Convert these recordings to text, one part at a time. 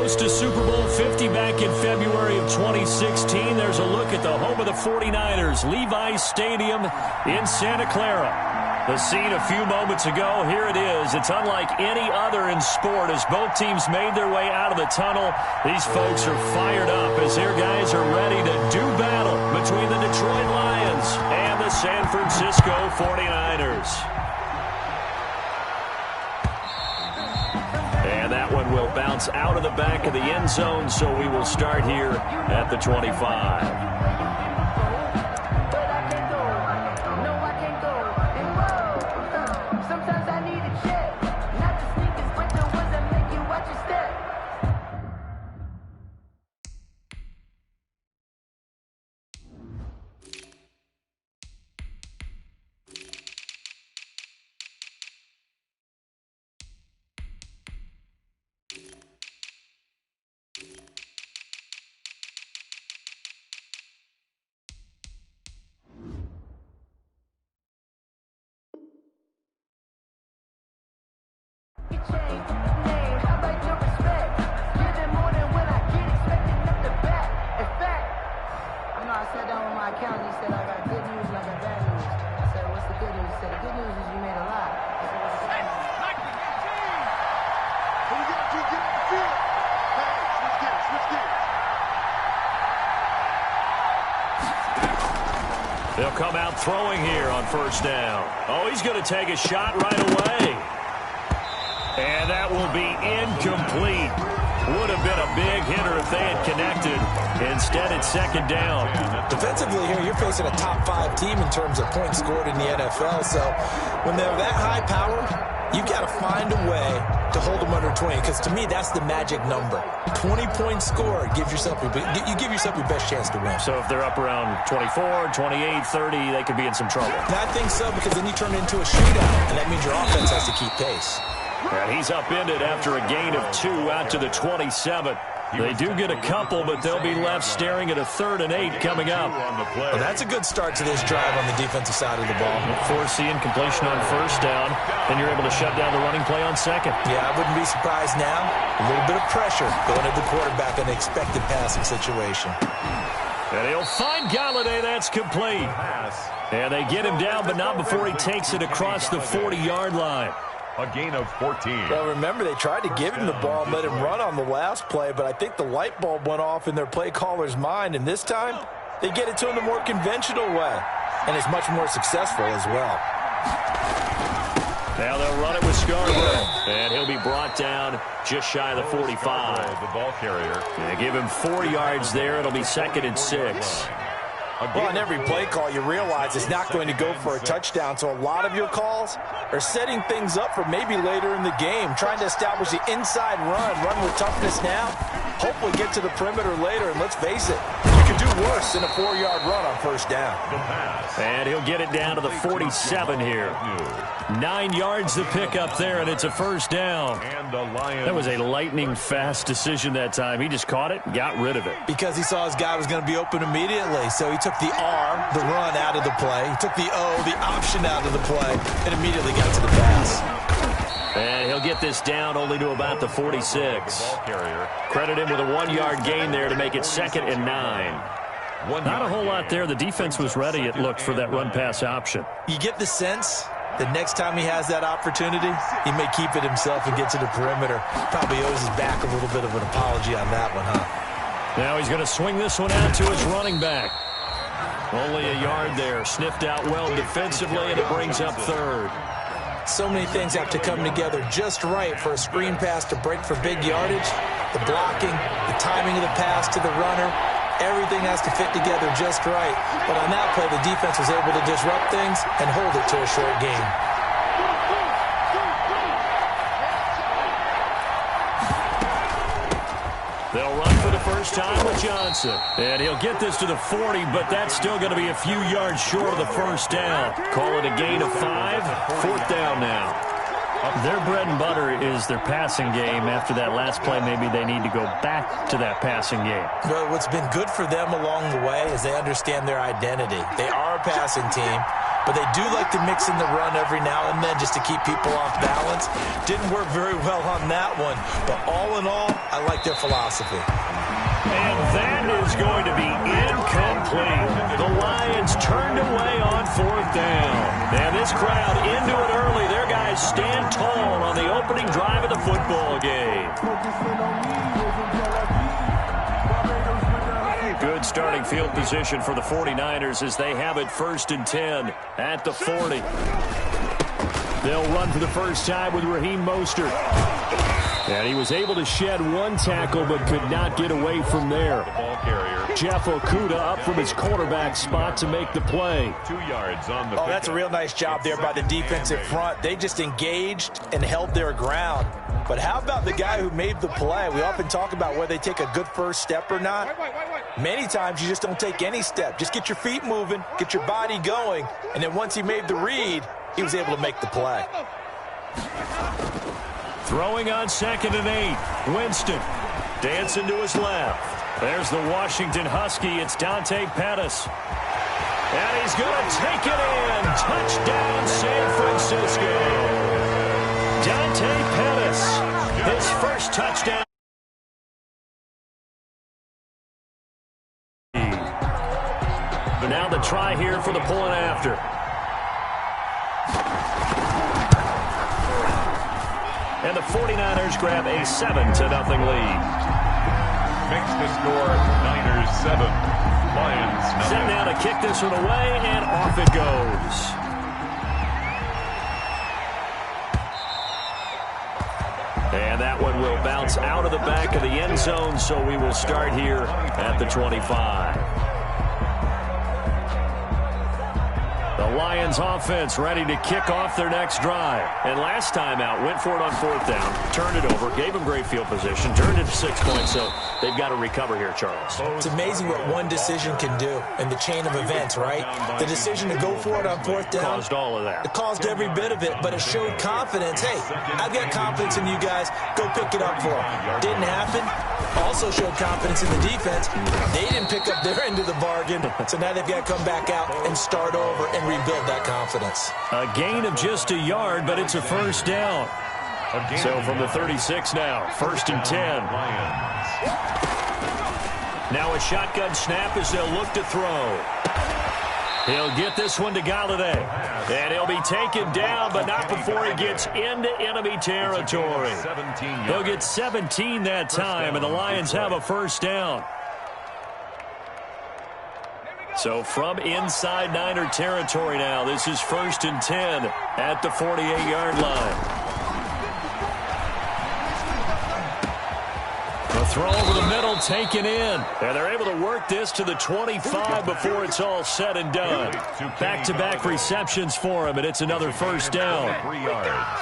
host to Super Bowl 50 back in February of 2016. There's a look at the home of the 49ers, Levi's Stadium in Santa Clara. The scene a few moments ago, here it is. It's unlike any other in sport as both teams made their way out of the tunnel. These folks are fired up as their guys are ready to do battle between the Detroit Lions and the San Francisco 49ers. And that one will bounce out of the back of the end zone, so we will start here at the 25. They'll come out throwing here on first down. Oh, he's going to take a shot right away. And that will be incomplete. Would have been a big hitter if they had connected. Instead, it's second down. Defensively here, you're facing a top 5 team in terms of points scored in the NFL. So when they're that high powered, you got to find a way to hold them under 20, because to me, that's the magic number. 20 points scored, you give yourself your best chance to win. So if they're up around 24, 28, 30, they could be in some trouble. I think so, because then you turn it into a shootout, and that means your offense has to keep pace. And he's upended after a gain of 2 out to the 27. They do get a couple, but they'll be left staring at a 3rd and 8 coming up. Well, that's a good start to this drive on the defensive side of the ball. Forcing completion on first down, then you're able to shut down the running play on second. Yeah, I wouldn't be surprised now. A little bit of pressure going at the quarterback in an expected passing situation. And he'll find Galladay. That's complete. And they get him down, but not before he takes it across the 40-yard line. A gain of 14. Well, remember, they tried to give him the ball and let him run on the last play, but I think the light bulb went off in their play caller's mind, and this time they get it to him the more conventional way, and it's much more successful as well. Now they'll run it with Scarborough, and he'll be brought down just shy of the 45. The ball carrier. They give him 4 yards there. It'll be 2nd and 6. Well, on every play call, you realize it's not going to go for a touchdown, so a lot of your calls are setting things up for maybe later in the game, trying to establish the inside run with toughness now, hopefully get to the perimeter later, and let's face it, you can do worse than a 4-yard run on first down. And he'll get it down to the 47 here. 9 yards to pick up there, and it's a first down. That was a lightning-fast decision that time. He just caught it and got rid of it. Because he saw his guy was going to be open immediately, so he took the R, the run, out of the play. He took the O, the option, out of the play, and immediately got to the pass. And he'll get this down only to about the 46. Credit him with a 1-yard gain there to make it 2nd and 9. Not a whole lot there. The defense was ready, it looked, for that run-pass option. You get the sense that next time he has that opportunity, he may keep it himself and get to the perimeter. Probably owes his back a little bit of an apology on that one, huh? Now he's going to swing this one out to his running back. Only a yard there. Sniffed out well defensively, and it brings up 3rd. So many things have to come together just right for a screen pass to break for big yardage. The blocking, the timing of the pass to the runner, everything has to fit together just right. But on that play, the defense was able to disrupt things and hold it to a short gain. They'll run for the first time with Johnson. And he'll get this to the 40, but that's still going to be a few yards short of the first down. Call it a gain of 5. 4th down now. Their bread and butter is their passing game. After that last play, maybe they need to go back to that passing game. Well, what's been good for them along the way is they understand their identity. They are a passing team, but they do like to mix in the run every now and then just to keep people off balance. didn't work very well on that one. But all in all, I like their philosophy. And that is going to be incomplete. The Lions turned away on 4th down. And this crowd into it early. Their guys stand tall on the opening drive of the football game. Good starting field position for the 49ers as they have it 1st and 10 at the 40. They'll run for the first time with Raheem Mostert. And he was able to shed one tackle but could not get away from there. The ball carrier. Jeff Okudah up from his quarterback spot to make the play. 2 yards on the that's a real nice job there by the defensive front. They just engaged and held their ground. But how about the guy who made the play? We often talk about whether they take a good first step or not. Many times you just don't take any step. Just get your feet moving, get your body going, and then once he made the read, he was able to make the play. Throwing on 2nd and 8. Winston dancing to his left. There's the Washington Husky. It's Dante Pettis. And he's going to take it in. Touchdown, San Francisco. Dante Pettis, his first touchdown. But now the try here for the pulling after. And the 49ers grab a 7-0 lead. Makes the score Niners 7, Lions 9. Set now to kick this one away, and off it goes. And that one will bounce out of the back of the end zone, so we will start here at the 25. The Lions offense ready to kick off their next drive. And last time out, went for it on 4th down, turned it over, gave them great field position, turned it to 6 points, so they've got to recover here, Charles. It's amazing what one decision can do in the chain of events, right? The decision to go for it on 4th down. Caused all of that. It caused every bit of it, but it showed confidence. Hey, I've got confidence in you guys. Go pick it up for them. Didn't happen. Also showed confidence in the defense. They didn't pick up their end of the bargain, so now they've got to come back out and start over and rebuild that confidence. A gain of just a yard, but it's a first down. So from the 36 now, 1st and 10. Now a shotgun snap as they'll look to throw. He'll get this one to Galladay. And he'll be taken down, but not before he gets into enemy territory. He'll get 17 that time, and the Lions have a first down. So from inside Niner territory now, this is 1st and 10 at the 48-yard line. The throw over the middle, taken in. And they're able to work this to the 25 before it's all said and done. Back-to-back receptions for him, and it's another first down. 3 yards.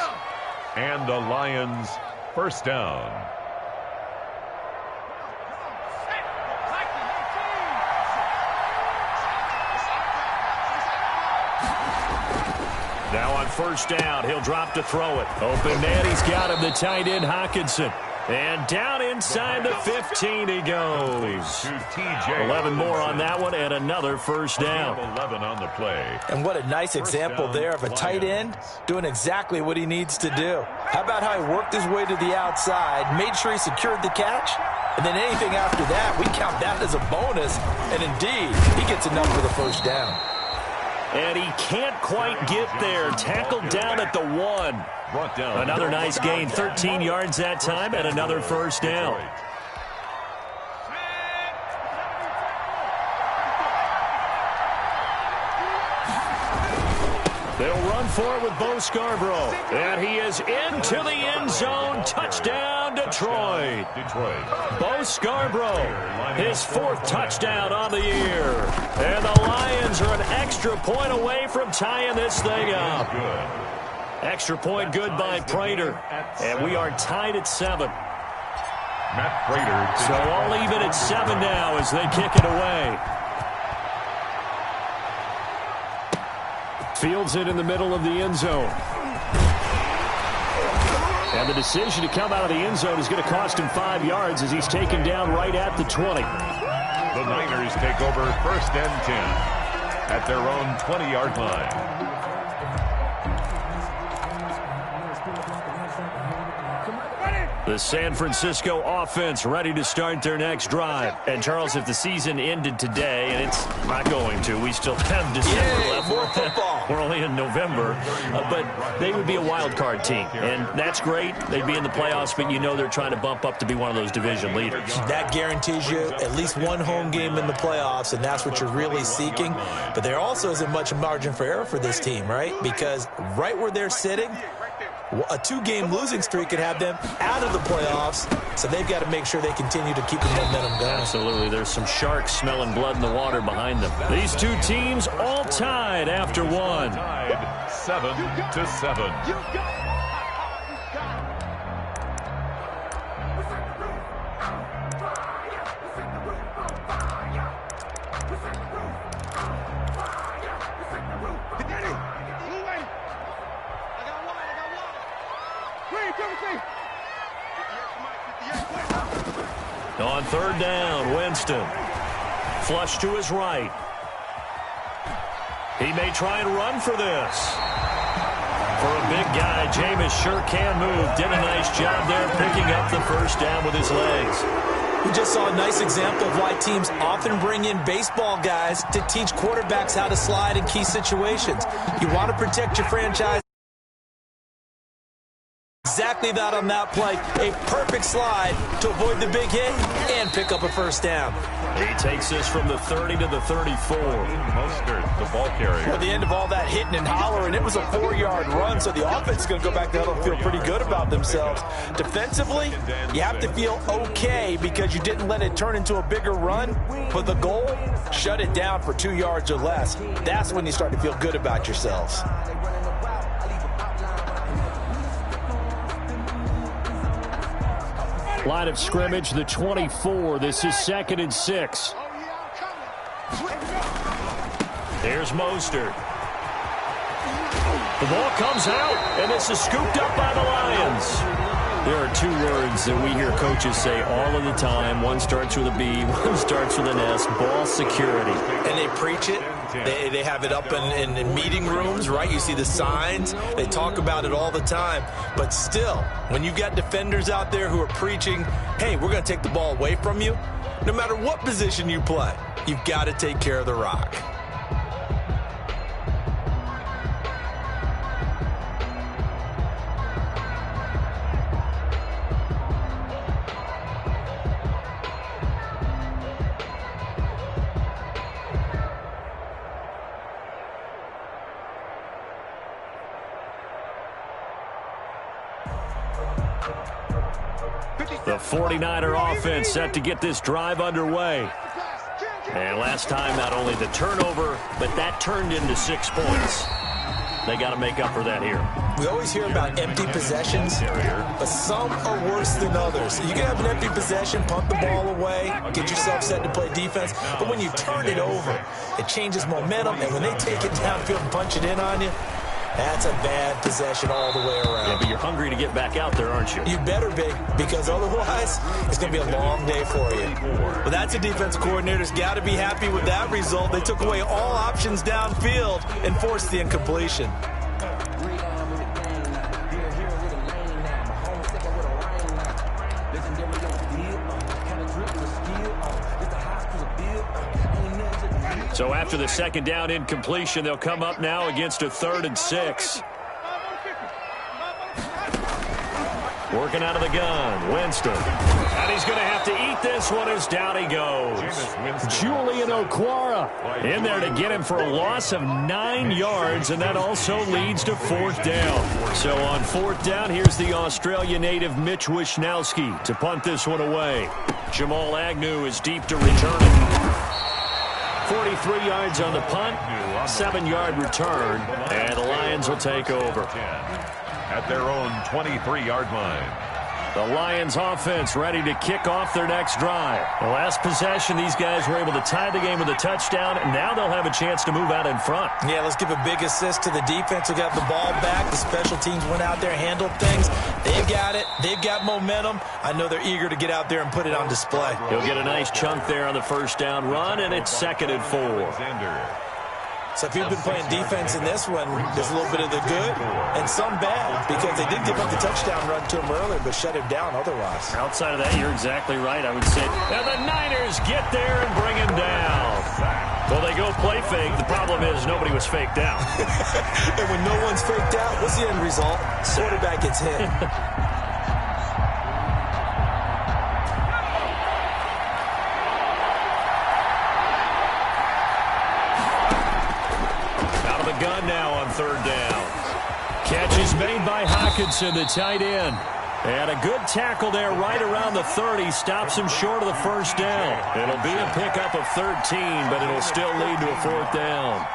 And the Lions first down. Now on first down, he'll drop to throw it. Open man, he's got him, the tight end Hockenson. And down inside the 15 he goes. 11 more on that one, and another first down. 11 on the play. And what a nice example there of a tight end doing exactly what he needs to do. How about how he worked his way to the outside, made sure he secured the catch, and then anything after that, we count that as a bonus. And indeed, he gets enough for the first down. And he can't quite get there. Tackled down at the 1. Brought down. Another nice gain, 13 yards that time, and another first down. They'll run for it with Bo Scarborough. And he is into the end zone. Touchdown, Detroit. Bo Scarborough, his 4th touchdown on the year. And the Lions are an extra point away from tying this thing up. Extra point good by Prater. And we are tied at 7. Matt Prater. So all even at 7 now as they kick it away. Fields it in the middle of the end zone. And the decision to come out of the end zone is going to cost him 5 yards as he's taken down right at the 20. The Niners take over 1st and 10 at their own 20-yard line. The San Francisco offense ready to start their next drive. And, Charles, if the season ended today, and it's not going to, we still have December left. More football. We're only in November. But they would be a wild card team. And that's great. They'd be in the playoffs, but you know they're trying to bump up to be one of those division leaders. That guarantees you at least one home game in the playoffs, and that's what you're really seeking. But there also isn't much margin for error for this team, right? Because right where they're sitting, a two-game losing streak could have them out of the playoffs, so they've got to make sure they continue to keep the momentum going. Absolutely. There's some sharks smelling blood in the water behind them. These two teams all tied after one. Tied 7-7. On third down, Winston. Flush to his right. He may try and run for this. For a big guy, Jameis sure can move. Did a nice job there picking up the first down with his legs. We just saw a nice example of why teams often bring in baseball guys to teach quarterbacks how to slide in key situations. You want to protect your franchise. Exactly that on that play. A perfect slide to avoid the big hit and pick up a first down. He takes this from the 30 to the 34. Mostert, the ball carrier. At the end of all that hitting and hollering, it was a 4-yard run, so the offense is going to go back to huddle and feel pretty good about themselves. Defensively, you have to feel okay because you didn't let it turn into a bigger run, but the goal, shut it down for 2 yards or less. That's when you start to feel good about yourselves. Line of scrimmage, the 24. This is 2nd and 6. There's Mostert. The ball comes out, and this is scooped up by the Lions. There are two words that we hear coaches say all of the time. One starts with a B, one starts with an S, ball security. And they preach it. They have it up in meeting rooms, right? You see the signs. They talk about it all the time. But still, when you've got defenders out there who are preaching, hey, we're going to take the ball away from you, no matter what position you play, you've got to take care of the rock. The 49er offense set to get this drive underway. And last time, not only the turnover, but that turned into 6 points. They got to make up for that here. We always hear about empty possessions, but some are worse than others. You can have an empty possession, punt the ball away, get yourself set to play defense, but when you turn it over, it changes momentum, and when they take it downfield and punch it in on you, that's a bad possession all the way around. Yeah, but you're hungry to get back out there, aren't you? You better be, because otherwise it's going to be a long day for you. But that's a defense coordinator's got to be happy with that result. They took away all options downfield and forced the incompletion. So after the second down incompletion, they'll come up now against a 3rd and 6. Working out of the gun, Winston. And he's going to have to eat this one as down he goes. Julian Okwara in there to get him for a loss of 9 yards, and that also leads to 4th down. So on 4th down, here's the Australia native Mitch Wishnowsky to punt this one away. Jamal Agnew is deep to return it. 43 yards on the punt, 7-yard return, and the Lions will take over. At their own 23-yard line. The Lions offense ready to kick off their next drive. The last possession, these guys were able to tie the game with a touchdown, and now they'll have a chance to move out in front. Yeah, let's give a big assist to the defense who got the ball back. The special teams went out there, handled things. They've got it. They've got momentum. I know they're eager to get out there and put it on display. He'll get a nice chunk there on the first down run, and it's 2nd and 4. So if you've been playing defense in this one, there's a little bit of the good and some bad, because they did give up the touchdown run to him earlier, but shut him down otherwise. Outside of that, you're exactly right, I would say. And the Niners get there and bring him down. Well, they go play fake. The problem is nobody was faked out. And when no one's faked out, what's the end result? Quarterback gets hit. Out of the gun now on third down. Catch is made by Hockenson, the tight end. And a good tackle there right around the 30. Stops him short of the first down. It'll be a pickup of 13, but it'll still lead to a fourth down.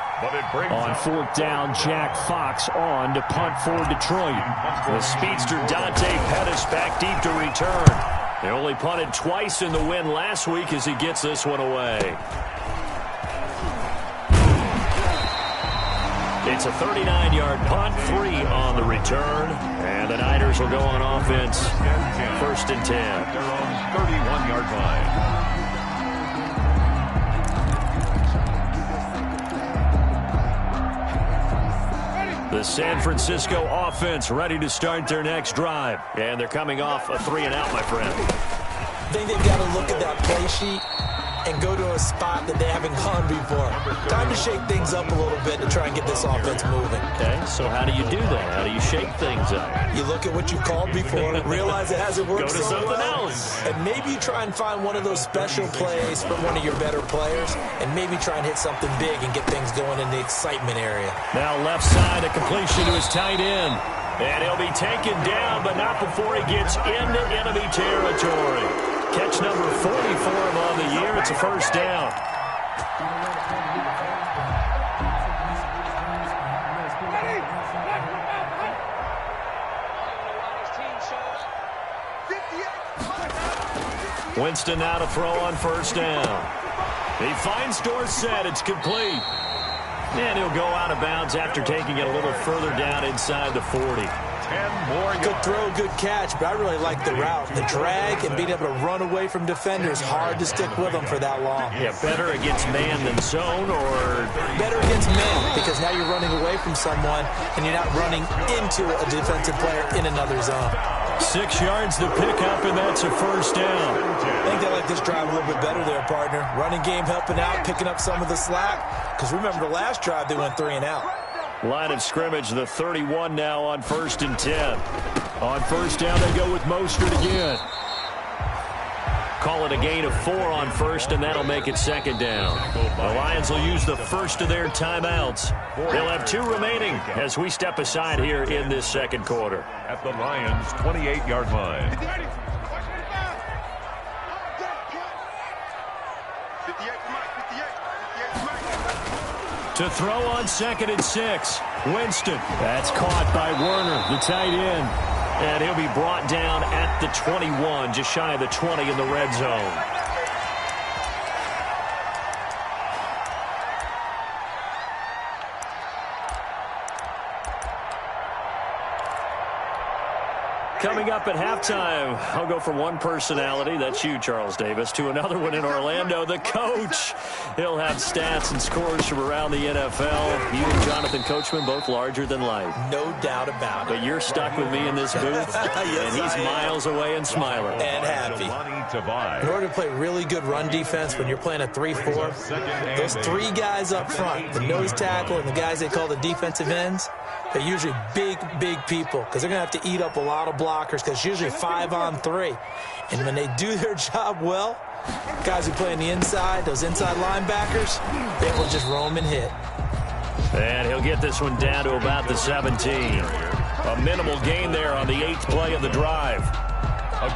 On fourth down, Jack Fox on to punt for Detroit. The speedster Dante Pettis back deep to return. They only punted twice in the win last week as he gets this one away. It's a 39-yard punt, 3 on the return, and the Niners will go on offense. First and 10. They're on 31-yard line. The San Francisco offense ready to start their next drive, and they're coming off a 3-and-out, my friend. I think they've got to look at that play sheet and go to a spot that they haven't gone before. Time to shake things up a little bit to try and get this offense moving. Okay, so how do you do that? How do you shake things up? You look at what you called before, realize it hasn't worked Go to so something well, else. and maybe you try and find one of those special plays from one of your better players, and maybe try and hit something big and get things going in the excitement area. Now left side, a completion to his tight end. And he'll be taken down, but not before he gets into enemy territory. Catch number 40 for him on the year. It's a first down. Winston now to throw on first down. He finds Dorsett. It's complete. And he'll go out of bounds after taking it a little further down inside the 40. 10 more yards. Good throw, good catch, but I really like the route. The drag and being able to run away from defenders, hard to stick with them for that long. Yeah, better against man than zone, or better against man, because now you're running away from someone and you're not running into a defensive player in another zone. 6 yards to pick up, and that's a first down. I think they like this drive a little bit better there, partner. Running game helping out, picking up some of the slack, because remember the last drive they went 3-and-out. Line of scrimmage, the 31 now on first and 10. On first down, they go with Mostert again. Call it a gain of 4 on first, and that'll make it second down. The Lions will use the first of their timeouts. They'll have 2 remaining as we step aside here in this second quarter. At the Lions' 28-yard line. To throw on second and 6. Winston. That's caught by Werner, the tight end. And he'll be brought down at the 21, just shy of the 20 in the red zone. Coming up at halftime, I'll go from one personality, that's you, Charles Davis, to another one in Orlando, the coach. He'll have stats and scores from around the NFL. You and Jonathan Coachman, both larger than life. No doubt about it. But you're stuck with me in this booth, Yes, and he's miles away and smiling. And happy. In order to play really good run defense when you're playing a 3-4, those 3 guys up front, the nose tackle and the guys they call the defensive ends, they're usually big, big people, because they're going to have to eat up a lot of blockers, because it's usually 5 on 3. And when they do their job well, guys who play on the inside, those inside linebackers, they will just roam and hit. And he'll get this one down to about the 17. A minimal gain there on the 8th play of the drive.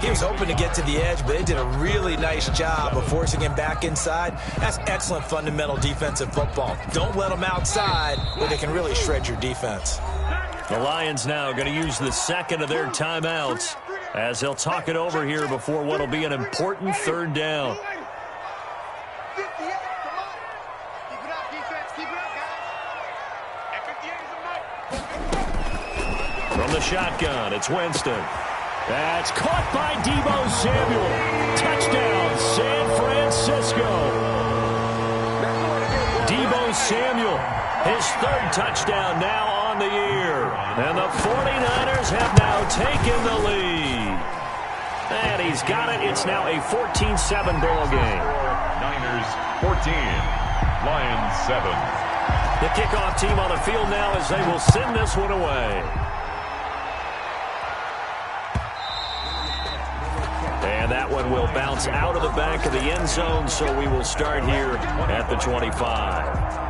He was hoping to get to the edge, but they did a really nice job of forcing him back inside. That's excellent fundamental defensive football. Don't let them outside where they can really shred your defense. The Lions now going to use the second of their timeouts as they'll talk it over here before what will be an important third down. From the shotgun, it's Winston. That's caught by Deebo Samuel. Touchdown, San Francisco. Deebo Samuel His third touchdown now on the year. And the 49ers have now taken the lead. And he's got it. It's now a 14-7 ball game. Niners 14, Lions 7. The kickoff team on the field now as they will send this one away. And that one will bounce out of the back of the end zone, so we will start here at the 25.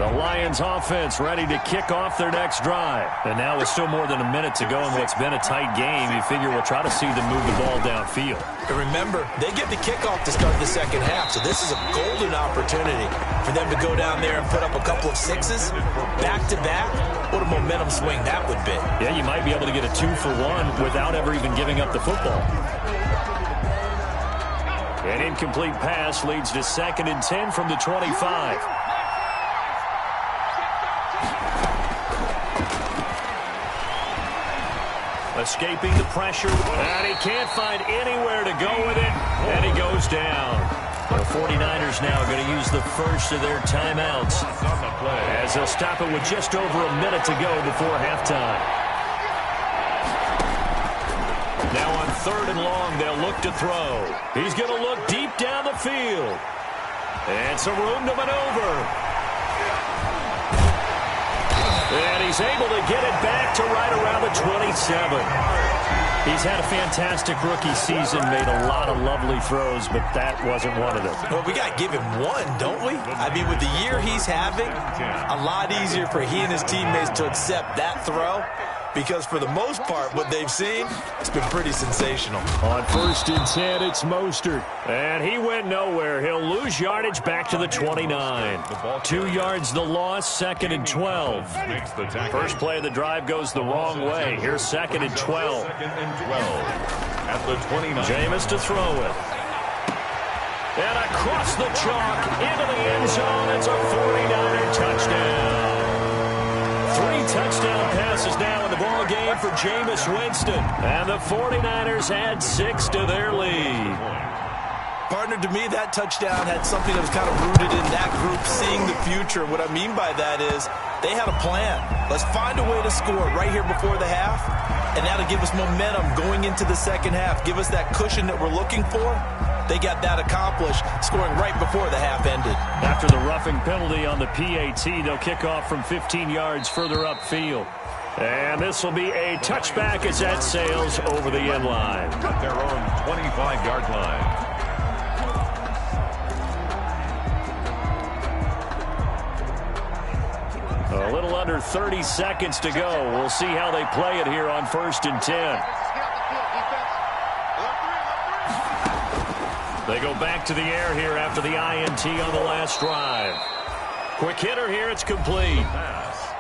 The Lions offense ready to kick off their next drive. And now with still more than a minute to go in what's been a tight game, you figure we'll try to see them move the ball downfield. And remember, they get the kickoff to start the second half, so this is a golden opportunity for them to go down there and put up a couple of sixes back-to-back. What a momentum swing that would be. Yeah, you might be able to get a 2-for-1 without ever even giving up the football. An incomplete pass leads to 2nd and 10 from the 25. Escaping the pressure, and he can't find anywhere to go with it, and he goes down. The 49ers now going to use the first of their timeouts as they'll stop it with just over a minute to go before halftime. Now on 3rd and long, they'll look to throw. He's going to look deep down the field. And some room to maneuver. And he's able to get it back to right around the 27. He's had a fantastic rookie season, made a lot of lovely throws, but that wasn't one of them. Well, we got to give him one, don't we? I mean, with the year he's having, a lot easier for he and his teammates to accept that throw. Because for the most part, what they've seen, it's been pretty sensational. On 1st and 10, it's Mostert. And he went nowhere. He'll lose yardage back to the 29. 2 yards the loss, 2nd and 12. First play of the drive goes the wrong way. Here's 2nd and 12. 2nd and 12 at the 29. Jameis to throw it. And across the chalk into the end zone. It's a 49er touchdown. 3 touchdown passes now in the ball game for Jameis Winston. And the 49ers add 6 to their lead. Partner, to me, that touchdown had something that was kind of rooted in that group seeing the future. What I mean by that is they had a plan. Let's find a way to score right here before the half, and that'll give us momentum going into the second half, give us that cushion that we're looking for. They got that accomplished, scoring right before the half ended. After the roughing penalty on the PAT, they'll kick off from 15 yards further upfield. And this will be a touchback as that sails over the end line. At their own 25-yard line. A little under 30 seconds to go. We'll see how they play it here on 1st and 10. They go back to the air here after the INT on the last drive. Quick hitter here, it's complete.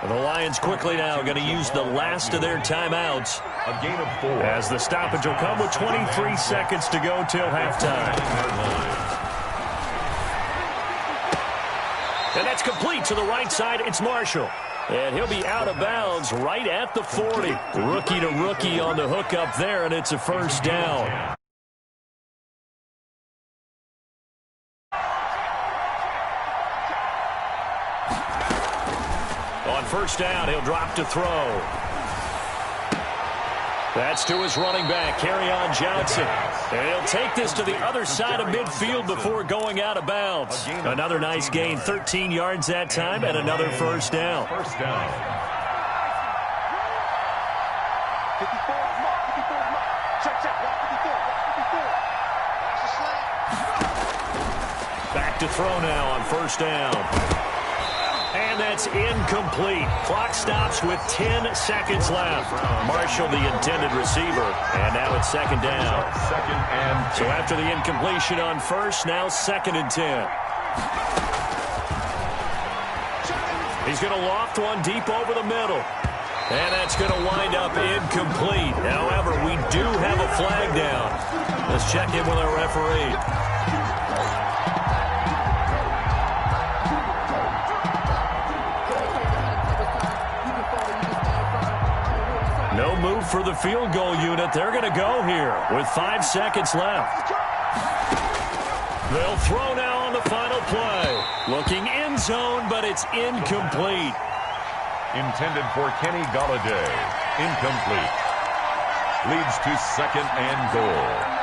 And the Lions quickly now going to use the last of their timeouts. A gain of 4. As the stoppage will come with 23 seconds to go till halftime. And that's complete to the right side. It's Marshall. And he'll be out of bounds right at the 40. Rookie to rookie on the hook up there, and it's a first down. On first down, he'll drop to throw. That's to his running back, Kerryon Johnson. And he'll take this to the other side of midfield before going out of bounds. Another nice gain, 13 yards that time, and another first down. First down. Back to throw now on first down. And that's incomplete. Clock stops with 10 seconds left. Marshall, the intended receiver. And now it's second down. Second and 10. So after the incompletion on first, now 2nd and 10. He's going to loft one deep over the middle. And that's going to wind up incomplete. However, we do have a flag down. Let's check in with our referee. No move for the field goal unit. They're going to go here with 5 seconds left. They'll throw now on the final play. Looking end zone, but it's incomplete. Intended for Kenny Golladay. Incomplete. Leads to 2nd and goal.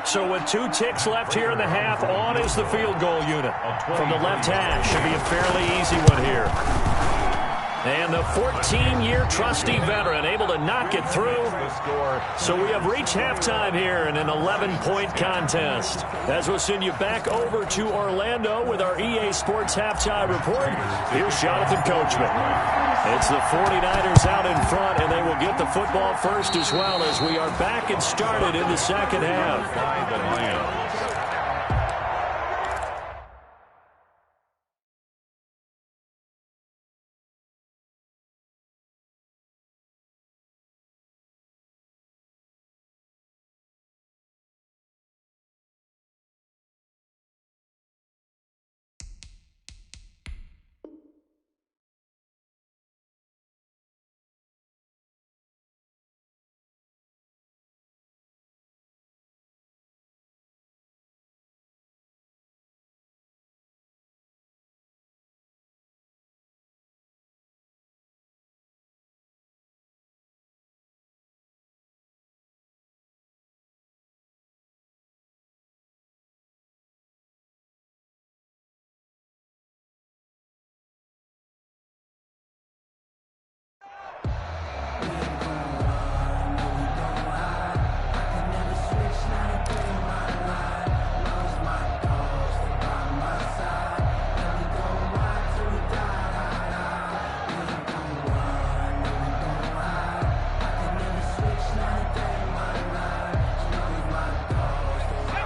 So with 2 ticks left here in the half, on is the field goal unit. From the left hash, should be a fairly easy one here. And the 14-year trusty veteran able to knock it through. So we have reached halftime here in an 11-point contest. As we'll send you back over to Orlando with our EA Sports halftime report, here's Jonathan Coachman. It's the 49ers out in front, and they will get the football first as well as we are back and started in the second half. By the Lions.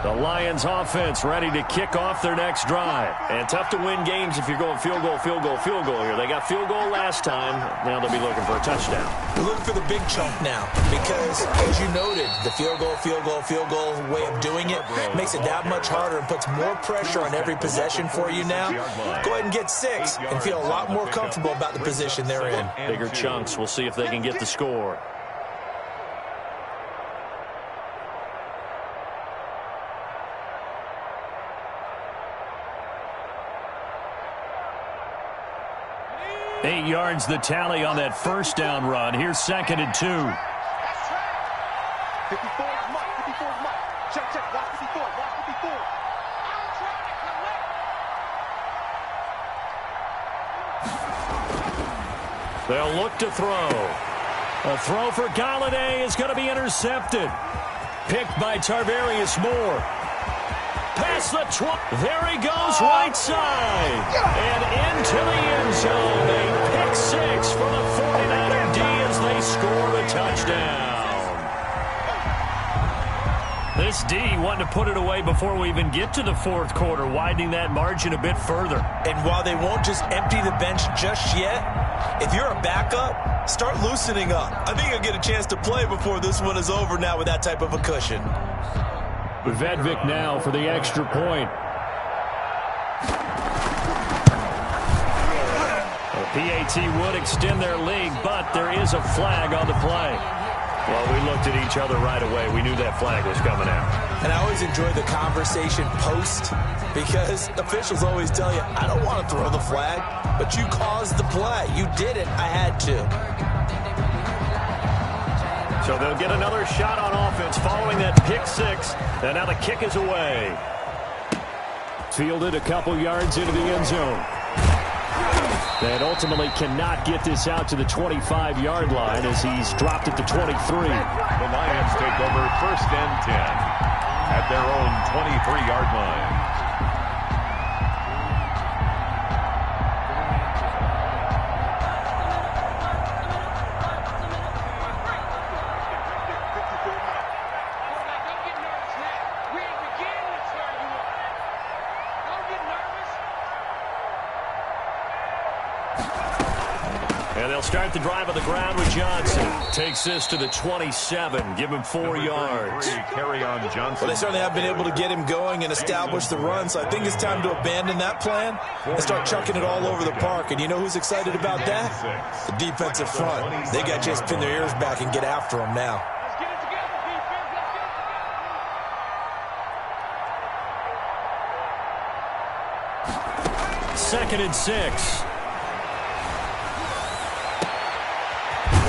The Lions offense ready to kick off their next drive. And tough to win games if you're going field goal, field goal, field goal here. They got field goal last time. Now they'll be looking for a touchdown. We're looking for the big chunk now because, as you noted, the field goal way of doing it makes it that much harder and puts more pressure on every possession for you now. Go ahead and get 6 and feel a lot more comfortable about the position they're in. Bigger chunks. We'll see if they can get the score. Eight yards the tally on that first down run. Here's 2nd and 2. 54 is Mike. 54 is Mike. Check. Watch 54. Watch 54. I'm trying to collect. They'll look to throw. A throw for Golladay is going to be intercepted. Picked by Tarvarius Moore. Past the 20. There he goes, right side. And into the end zone. A pick 6 for the 49er D as they score the touchdown. This D wanting to put it away before we even get to the 4th quarter, widening that margin a bit further. And while they won't just empty the bench just yet, if you're a backup, start loosening up. I think you'll get a chance to play before this one is over now with that type of a cushion. Vedvik now for the extra point. The PAT would extend their lead, but there is a flag on the play. Well, we looked at each other right away. We knew that flag was coming out. And I always enjoy the conversation post because officials always tell you, I don't want to throw the flag, but you caused the play. You did it. I had to. So they'll get another shot on offense following that pick 6. And now the kick is away. Fielded a couple yards into the end zone. And ultimately cannot get this out to the 25-yard line as he's dropped at the 23. The Lions take over 1st and 10 at their own 23-yard line. And they'll start the drive on the ground with Johnson. Takes this to the 27. Give him 4 yards. Carry on Johnson. Well, they certainly have been able to get him going and establish the run, so I think it's time to abandon that plan and start chucking it all over the park. And you know who's excited about that? The defensive front. They got to just pin their ears back and get after him now. Second and 6.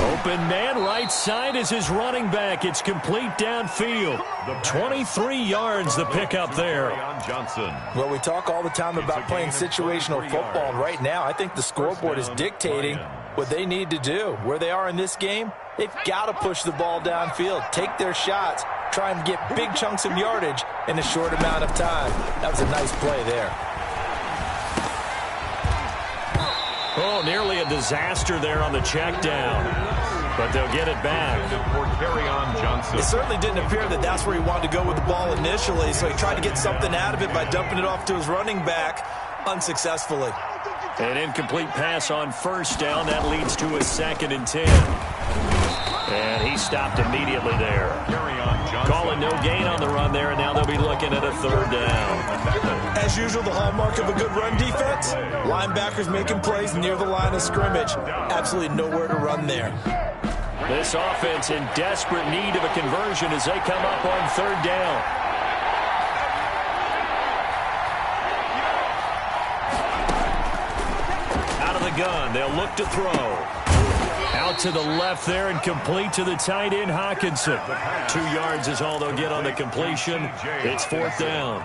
Open man right side is his running back. It's complete downfield. 23 yards the pickup there. Well, we talk all the time about playing situational football, and right now I think the scoreboard is dictating what they need to do. Where they are in this game, they've got to push the ball downfield, take their shots, try and get big chunks of yardage in a short amount of time. That was a nice play there. Oh, nearly a disaster there on the check down. But they'll get it back. It certainly didn't appear that that's where he wanted to go with the ball initially, so he tried to get something out of it by dumping it off to his running back unsuccessfully. An incomplete pass on first down. That leads to a 2nd and 10. And he stopped immediately there. Calling no gain on the run there, and now they'll be looking at a 3rd down. As usual, the hallmark of a good run defense, linebackers making plays near the line of scrimmage. Absolutely nowhere to run there. This offense in desperate need of a conversion as they come up on 3rd down. Out of the gun, they'll look to throw. Out to the left there and complete to the tight end, Hawkinson. 2 yards is all they'll get on the completion. It's 4th down.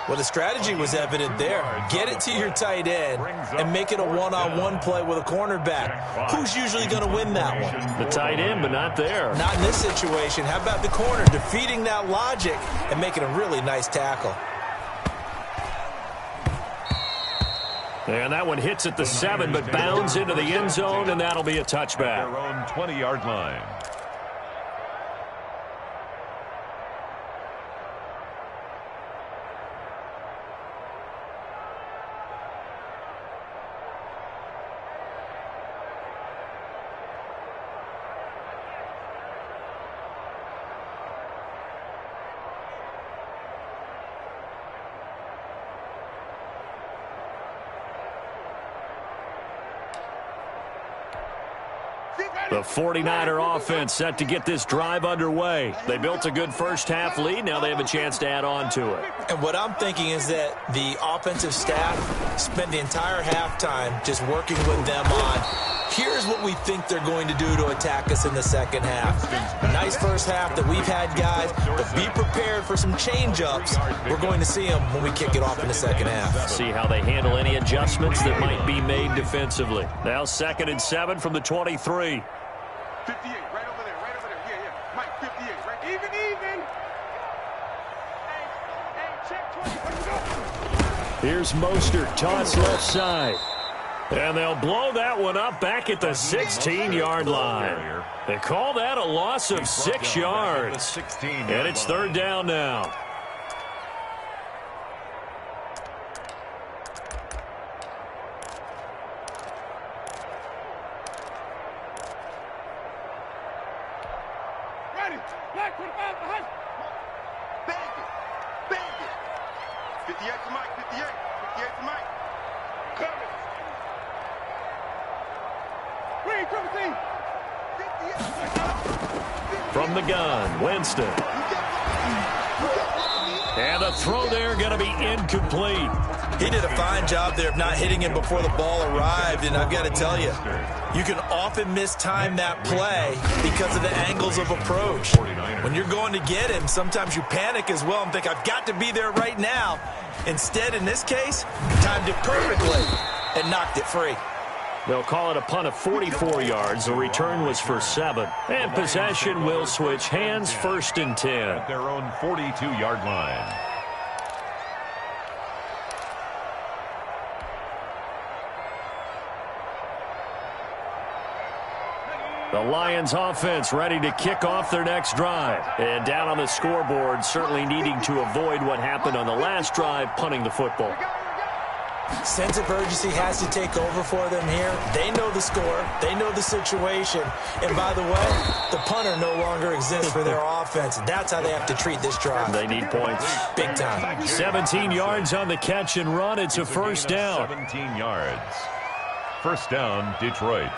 Well, the strategy was evident there. Get it to your tight end and make it a one-on-one play with a cornerback. Who's usually going to win that one? The tight end, but not there. Not in this situation. How about the corner defeating that logic and making a really nice tackle? And that one hits at the 7, but bounds into the end zone, and that'll be a touchback. Their own 20-yard line. The 49er offense set to get this drive underway. They built a good first-half lead. Now they have a chance to add on to it. And what I'm thinking is that the offensive staff spent the entire halftime just working with them on, here's what we think they're going to do to attack us in the second half. Nice first half that we've had, guys, but be prepared for some change-ups. We're going to see them when we kick it off in the second half. See how they handle any adjustments that might be made defensively. Now 2nd and 7 from the 23. 58, right over there, right over there. Yeah, yeah. Mike, 58, right? Even. Hey, check 20. Let's go. Here's Mostert, toss left side. And they'll blow that one up back at the 16-yard line. They call that a loss of 6 yards. And it's 3rd down now. Black 25 behind. Bang it. 58 to Mike, 58. 58 to Mike. Coming. Green, 17. 58. From the gun, Winston. And the throw there going to be incomplete. He did a fine job there of not hitting him before the ball arrived, and I've got to tell you, you can often mistime that play because of the angles of approach. When you're going to get him, sometimes you panic as well and think, I've got to be there right now. Instead, in this case, timed it perfectly and knocked it free. They'll call it a punt of 44 yards. The return was for 7. And possession will switch hands, 1st and 10. At their own 42-yard line. The Lions offense ready to kick off their next drive. And down on the scoreboard, certainly needing to avoid what happened on the last drive, punting the football. Sense of urgency has to take over for them here. They know the score. They know the situation. And by the way, the punter no longer exists for their offense. That's how they have to treat this drive. They need points. Big time. 17 yards on the catch and run. It's a first down. 17 yards. First down, Detroit.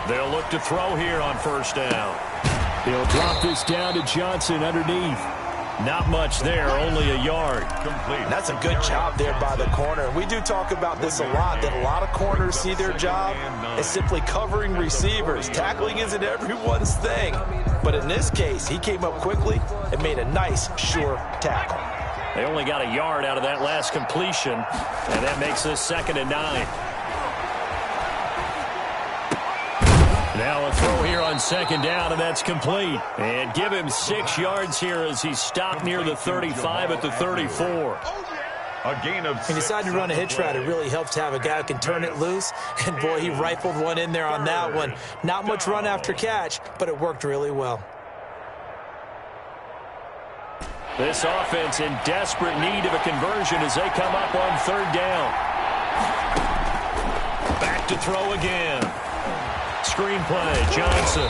They'll look to throw here on first down. He'll drop this down to Johnson underneath. Not much there, only a yard. Complete. That's a good job there by the corner. We do talk about this a lot, that a lot of corners see their job as simply covering receivers. Tackling isn't everyone's thing. But in this case, he came up quickly and made a nice, sure tackle. They only got a yard out of that last completion, and that makes this 2nd and 9. Now a throw here on 2nd down, and that's complete. And give him 6 yards here as he stopped near the 35 at the 34. A gain of 6. He decided to run a hitch route. It really helps to have a guy who can turn it loose. And, boy, he rifled one in there on that one. Not much run after catch, but it worked really well. This offense in desperate need of a conversion as they come up on 3rd down. Back to throw again. Screenplay, Johnson.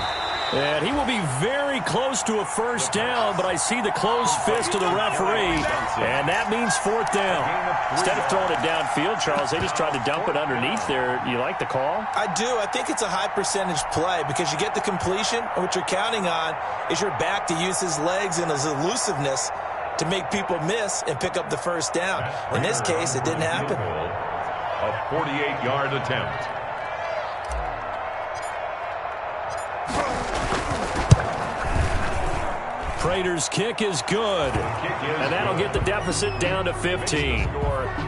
And he will be very close to a first down, but I see the closed fist of the referee, and that means 4th down. Instead of throwing it downfield, Charles, they just tried to dump it underneath there. You like the call? I do. I think it's a high percentage play because you get the completion, and what you're counting on is your back to use his legs and his elusiveness to make people miss and pick up the first down. In this case, it didn't happen. A 48-yard attempt. Prater's kick is good, and that'll get the deficit down to 15.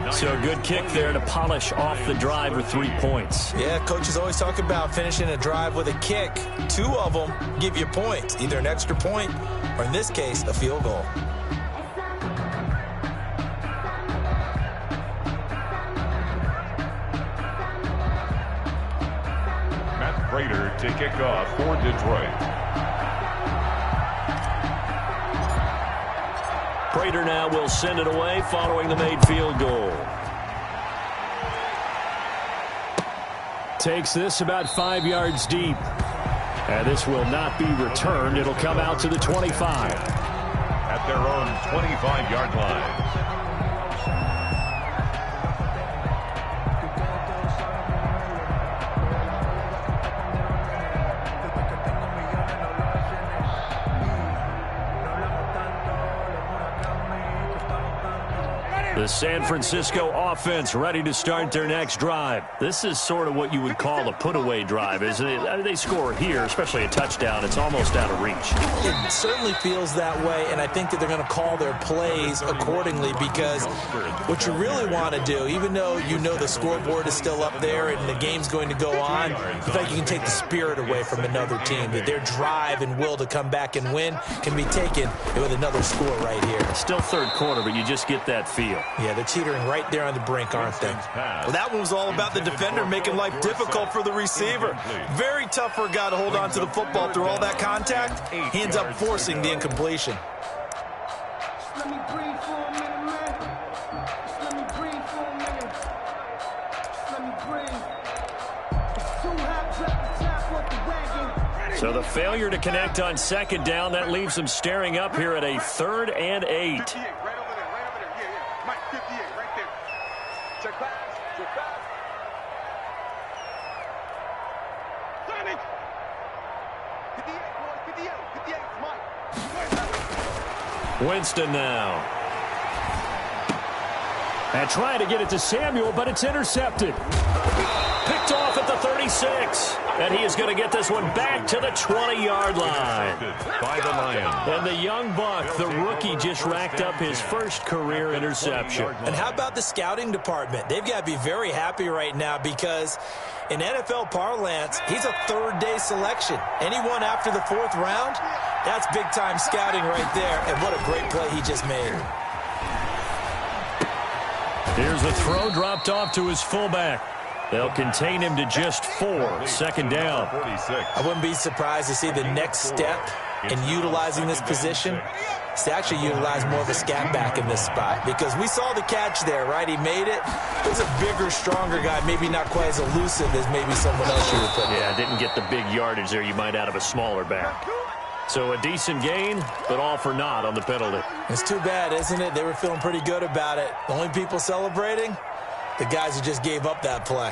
So a good kick there to polish off the drive with 3 points. Yeah, coaches always talk about finishing a drive with a kick. 2 of them give you points, either an extra point or, in this case, a field goal. Matt Prater to kick off for Detroit. Prater now will send it away following the made field goal. Takes this about 5 yards deep. And this will not be returned. It'll come out to the 25. At their own 25-yard line. The San Francisco offense ready to start their next drive. This is sort of what you would call a put-away drive, isn't it? They score here, especially a touchdown. It's almost out of reach. It certainly feels that way, and I think that they're going to call their plays accordingly because what you really want to do, even though you know the scoreboard is still up there and the game's going to go on, you feel like you can take the spirit away from another team, that their drive and will to come back and win can be taken with another score right here. Still 3rd quarter, but you just get that feel. Yeah, they're teetering right there on the brink, aren't they? Well, that one was all about the defender making life difficult for the receiver. Very tough for a guy to hold on to the football through all that contact. He ends up forcing the incompletion. Let me breathe for a minute, man. Just let me breathe for a minute. Just let me breathe. It's too hot, drop the top off the wagon. So the failure to connect on 2nd down, that leaves them staring up here at a 3rd and 8. Winston now. And trying to get it to Samuel, but it's intercepted. Picked off at the 35. 26. And he is going to get this one back to the 20-yard line. By the Lions. And the young buck, the rookie, just racked up his first career interception. And how about the scouting department? They've got to be very happy right now because in NFL parlance, he's a third-day selection. Anyone after the fourth round, that's big-time scouting right there. And what a great play he just made. Here's the throw dropped off to his fullback. They'll contain him to just 4. Second down. I wouldn't be surprised to see the next step in utilizing this position is to actually utilize more of a scat back in this spot, because we saw the catch there, right? He made it. He's a bigger, stronger guy, maybe not quite as elusive as maybe someone else you would put there. Yeah, didn't get the big yardage there you might out of a smaller back. So a decent gain, but all for naught on the penalty. It's too bad, isn't it? They were feeling pretty good about it. The only people celebrating, the guys who just gave up that play.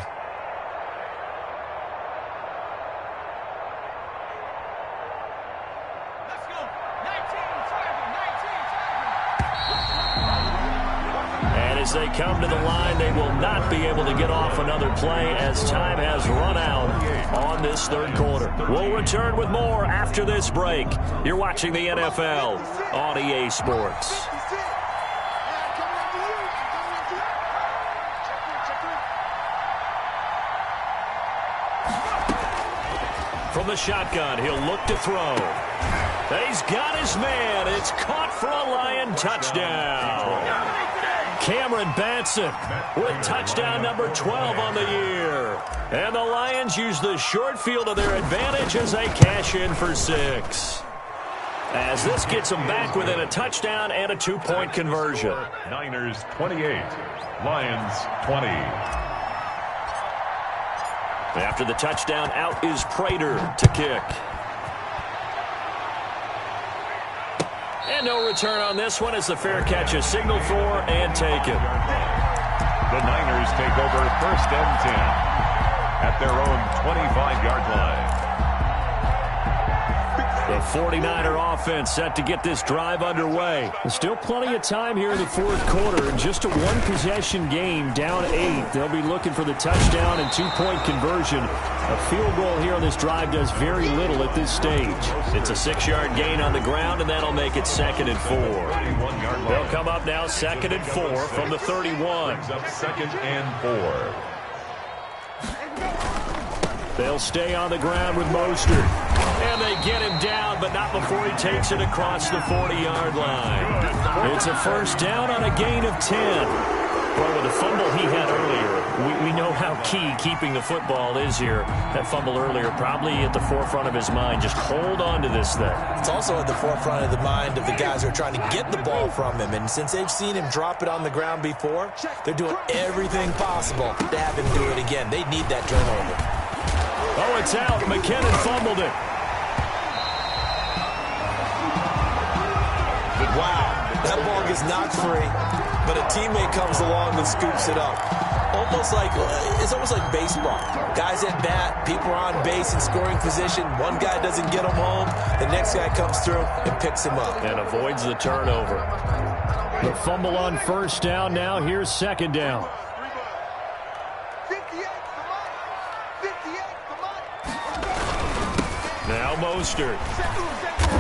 And as they come to the line, they will not be able to get off another play as time has run out on this third quarter. We'll return with more after this break. You're watching the NFL on EA Sports. From the shotgun, he'll look to throw. He's got his man. It's caught for a Lion touchdown. Cameron Batson with touchdown number 12 on the year. And the Lions use the short field to their advantage as they cash in for 6. As this gets them back within a touchdown and a 2-point conversion. Niners 28, Lions 20. After the touchdown, out is Prater to kick. And no return on this one as the fair catch is signaled for and taken. The Niners take over first and 10 at their own 25-yard line. The 49er offense set to get this drive underway. There's still plenty of time here in the fourth quarter. In just a one-possession game, down 8. They'll be looking for the touchdown and 2-point conversion. A field goal here on this drive does very little at this stage. It's a 6-yard gain on the ground, and that'll make it 2nd and 4. They'll come up now 2nd and 4 from the 31. Up 2nd and 4. They'll stay on the ground with Mostert. And they get him down, but not before he takes it across the 40-yard line. It's a first down on a gain of 10. Well, with the fumble he had earlier, we know how key keeping the football is here. That fumble earlier probably at the forefront of his mind. Just hold on to this thing. It's also at the forefront of the mind of the guys who are trying to get the ball from him. And since they've seen him drop it on the ground before, they're doing everything possible to have him do it again. They need that turnover. Oh, it's out. McKinnon fumbled it. Wow, that ball gets knocked free, but a teammate comes along and scoops it up. It's almost like baseball. Guys at bat, people are on base in scoring position. One guy doesn't get him home. The next guy comes through and picks him up. And avoids the turnover. The fumble on first down now. Here's 2nd down. Now Mostert.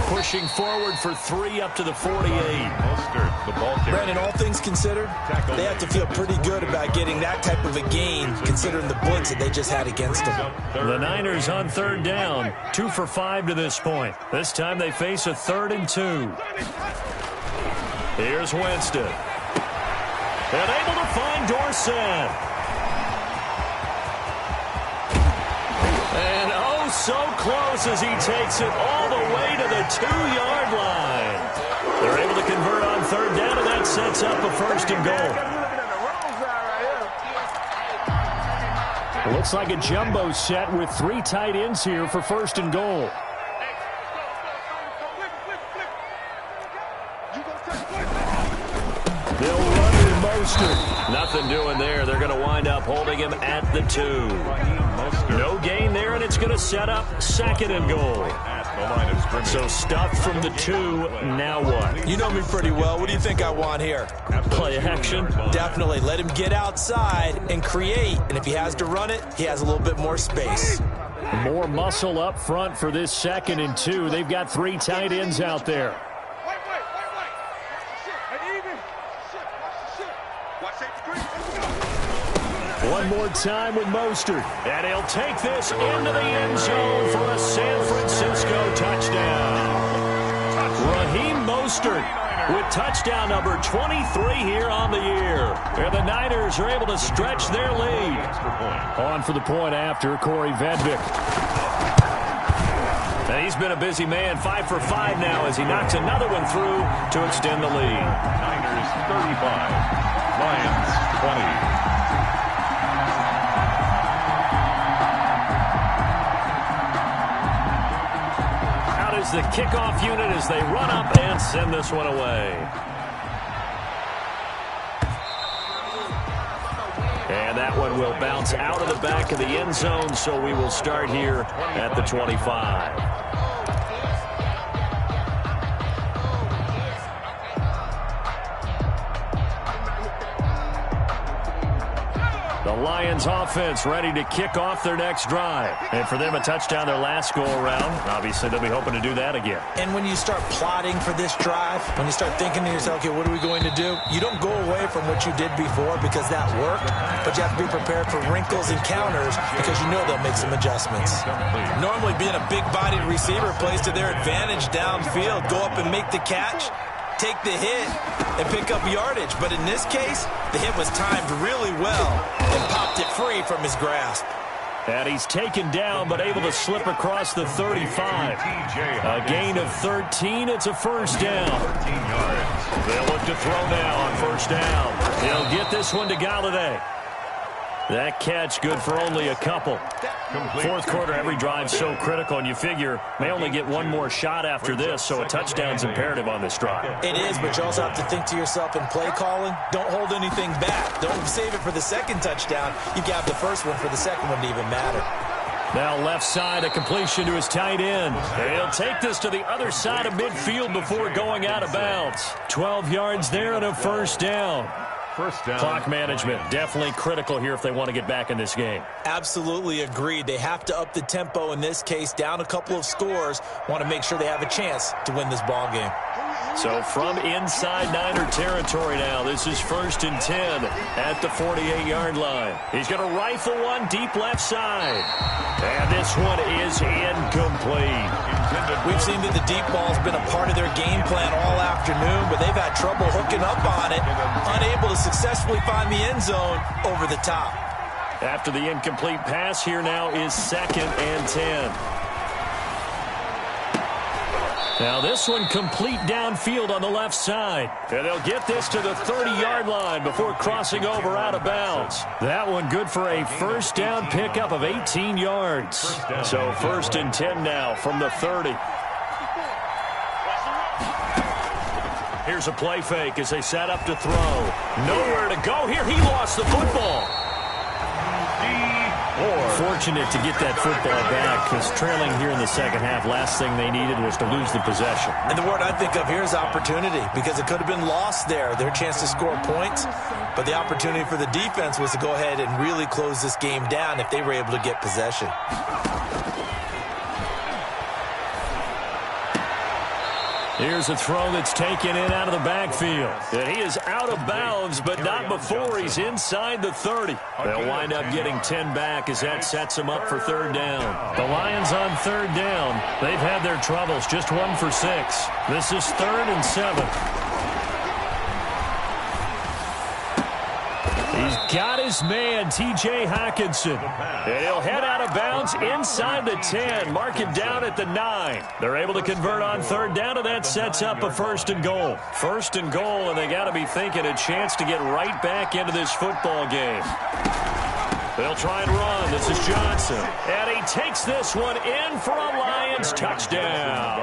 Pushing forward for 3 up to the 48. Mostert, the ball carrier. Brandon, all things considered, they have to feel pretty good about getting that type of a gain, considering the blitz that they just had against them. The Niners on 3rd down, 2 for 5 to this point. This time they face a 3rd and 2. Here's Winston. And able to find Dorsett. And oh, so close as he takes it all the way to the 2-yard line. They're able to convert on 3rd down, and that sets up a 1st and goal. It looks like a jumbo set with 3 tight ends here for 1st and goal. They'll run with Mostert. Nothing doing there. They're going to wind up holding him at the 2. No gain there, and it's going to set up 2nd and goal. So stuffed from the 2, now what? You know me pretty well. What do you think I want here? Play action? Definitely. Let him get outside and create. And if he has to run it, he has a little bit more space. More muscle up front for this 2nd and 2. They've got 3 tight ends out there. One more time with Mostert. And he'll take this into the end zone for a San Francisco touchdown. Raheem Mostert with touchdown number 23 here on the year. And the Niners are able to stretch their lead. On for the point after, Corey Vedvik. And he's been a busy man, 5 for 5 now as he knocks another one through to extend the lead. Niners 35, Lions 20. The kickoff unit as they run up and send this one away. And that one will bounce out of the back of the end zone, so we will start here at the 25. The Lions offense ready to kick off their next drive. And for them, a touchdown their last go-around. Obviously, they'll be hoping to do that again. And when you start plotting for this drive, when you start thinking to yourself, okay, what are we going to do? You don't go away from what you did before because that worked, but you have to be prepared for wrinkles and counters because you know they'll make some adjustments. Normally, being a big-bodied receiver plays to their advantage downfield. Go up and make the catch, take the hit, and pick up yardage. But in this case, the hit was timed really well and popped it free from his grasp. And he's taken down but able to slip across the 35. A gain of 13. It's a first down. They'll look to throw now on first down. He'll get this one to Galladay. That catch good for only a couple. Fourth quarter, every drive so critical, and you figure may only get one more shot after this, so a touchdown's imperative on this drive. It is, but you also have to think to yourself in play calling, don't hold anything back. Don't save it for the second touchdown. You can have the first one for the second one to even matter. Now left side, a completion to his tight end. And he'll take this to the other side of midfield before going out of bounds. 12 yards there and a first down. First down. Clock management, definitely critical here if they want to get back in this game. Absolutely agreed. They have to up the tempo in this case, down a couple of scores. Want to make sure they have a chance to win this ball game. So from inside Niner territory now, this is 1st and 10 at the 48-yard line. He's going to rifle one deep left side. And this one is incomplete. We've seen that the deep ball's been a part of their game plan all afternoon, but they've had trouble hooking up on it, unable to successfully find the end zone over the top. After the incomplete pass, here now is 2nd and 10. Now this one complete downfield on the left side. And they'll get this to the 30-yard line before crossing over out of bounds. That one good for a first down pickup of 18 yards. So 1st and 10 now from the 30. Here's a play fake as they set up to throw. Nowhere to go here. He lost the football. Fortunate to get that football back because trailing here in the second half, last thing they needed was to lose the possession. And the word I think of here is opportunity because it could have been lost there, their chance to score points. But the opportunity for the defense was to go ahead and really close this game down if they were able to get possession. Here's a throw that's taken in out of the backfield. And he is out of bounds, but not before he's inside the 30. They'll wind up getting 10 back as that sets them up for 3rd down. The Lions on 3rd down. They've had their troubles, just 1 for 6. This is 3rd and 7. He's got his man, T.J. Hockenson. And he'll head out of bounds inside the 10. Mark him down at the 9. They're able to convert on 3rd down, and that sets up a 1st and goal. 1st and goal, and they got to be thinking a chance to get right back into this football game. They'll try and run. This is Johnson. And he takes this one in for a Lions touchdown.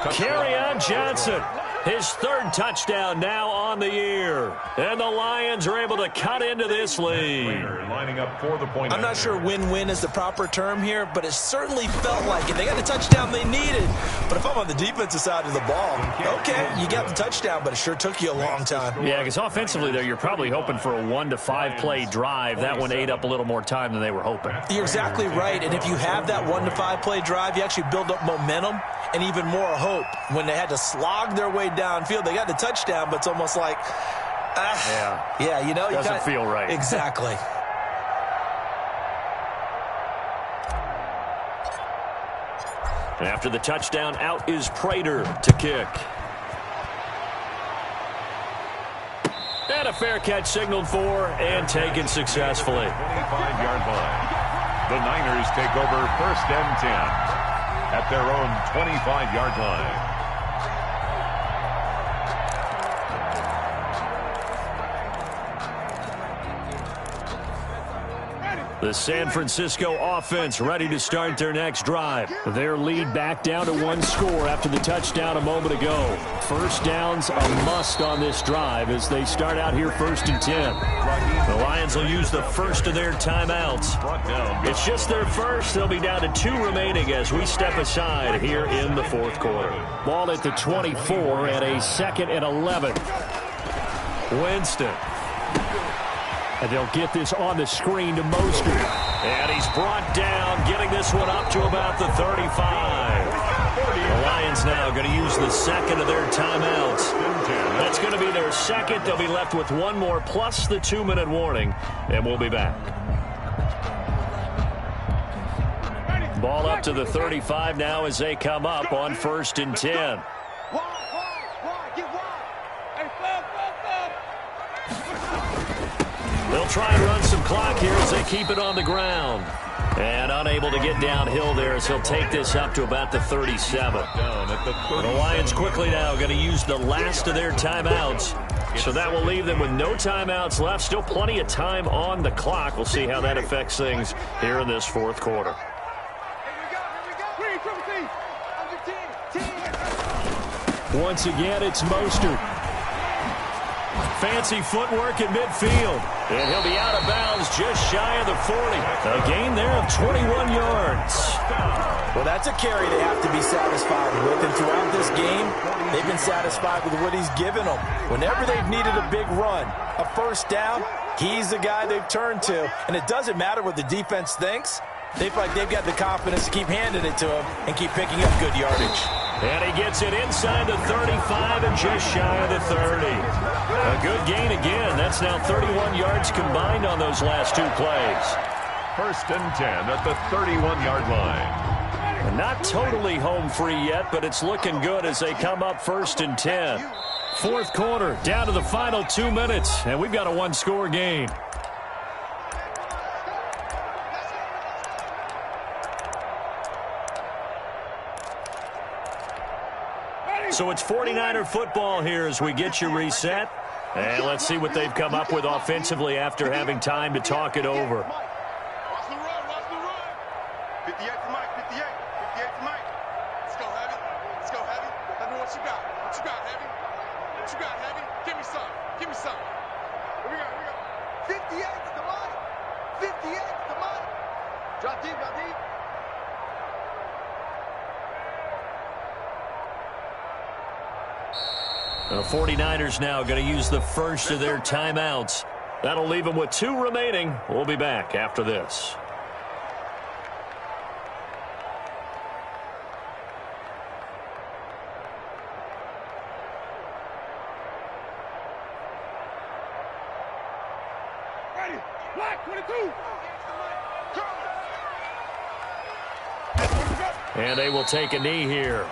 Kerryon Johnson. His third touchdown now on the year. And the Lions are able to cut into this lead. Lining up for the point. I'm not sure win-win is the proper term here, but it certainly felt like it. They got the touchdown they needed. But if I'm on the defensive side of the ball, okay, you got the touchdown, but it sure took you a long time. Yeah, because offensively, though, you're probably hoping for a 1 to 5 play drive. That one ate up a little more time than they were hoping. You're exactly right. And if you have that 1 to 5 play drive, you actually build up momentum and even more hope. When they had to slog their way downfield, they got the touchdown, but it's almost like, you know, doesn't feel right. Exactly. After the touchdown, out is Prater to kick. And a fair catch signaled for and taken successfully. 25-yard line. The Niners take over 1st and 10 at their own 25-yard line. The San Francisco offense ready to start their next drive. Their lead back down to 1 score after the touchdown a moment ago. First down's a must on this drive as they start out here 1st and 10. The Lions will use the first of their timeouts. It's just their first. They'll be down to 2 remaining as we step aside here in the 4th quarter. Ball at the 24 and a 2nd and 11. Winston. And they'll get this on the screen to Mostert. And he's brought down, getting this one up to about the 35. The Lions now going to use the second of their timeouts. That's going to be their second. They'll be left with 1 more plus the 2-minute warning. And we'll be back. Ball up to the 35 now as they come up on 1st and 10. They'll try and run some clock here as they keep it on the ground. And unable to get downhill there as he'll take this up to about the 37. The Lions quickly now going to use the last of their timeouts. So that will leave them with no timeouts left. Still plenty of time on the clock. We'll see how that affects things here in this 4th quarter. Once again, it's Mostert. Fancy footwork in midfield. And he'll be out of bounds just shy of the 40. A gain there of 21 yards. Well, that's a carry they have to be satisfied with. And throughout this game, they've been satisfied with what he's given them. Whenever they've needed a big run, a first down, he's the guy they've turned to. And it doesn't matter what the defense thinks. They feel like they've got the confidence to keep handing it to him and keep picking up good yardage. And he gets it inside the 35 and just shy of the 30. A good gain again. That's now 31 yards combined on those last 2 plays. 1st and 10 at the 31-yard line. And not totally home free yet, but it's looking good as they come up 1st and 10. 4th quarter, down to the final 2 minutes, and we've got a 1-score game. So it's 49er football here as we get you reset. And let's see what they've come up with offensively after having time to talk it over. Watch the run, watch the run. 58 to Mike, 58 to Mike. Let's go, Heavy. Let's go, Heavy. Let me know what you got. What you got, Heavy? What you got, Heavy? Give me some. Give me some. Here we go, here we go. 58 to Mike. 58 to Mike. Drop deep, drop deep. The 49ers now going to use the first of their timeouts. That'll leave them with 2 remaining. We'll be back after this. Ready. Black 22. And they will take a knee here.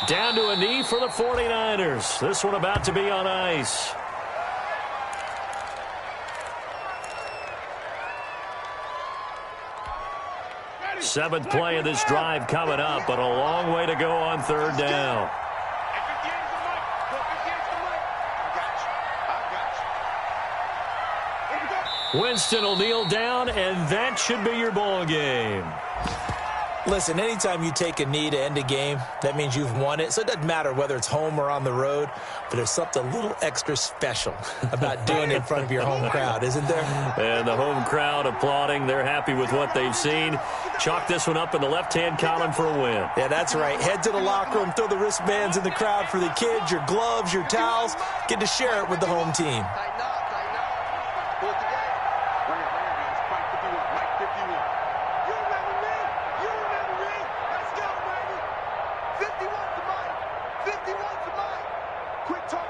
Down to a knee for the 49ers. This one about to be on ice. 7th play of this drive coming up, but a long way to go on 3rd down. Winston will kneel down, and that should be your ball game. Listen, anytime you take a knee to end a game, that means you've won it. So it doesn't matter whether it's home or on the road, but there's something a little extra special about doing it in front of your home crowd, isn't there? And the home crowd applauding. They're happy with what they've seen. Chalk this one up in the left-hand column for a win. Yeah, that's right. Head to the locker room, throw the wristbands in the crowd for the kids, your gloves, your towels. Get to share it with the home team. Quit talking.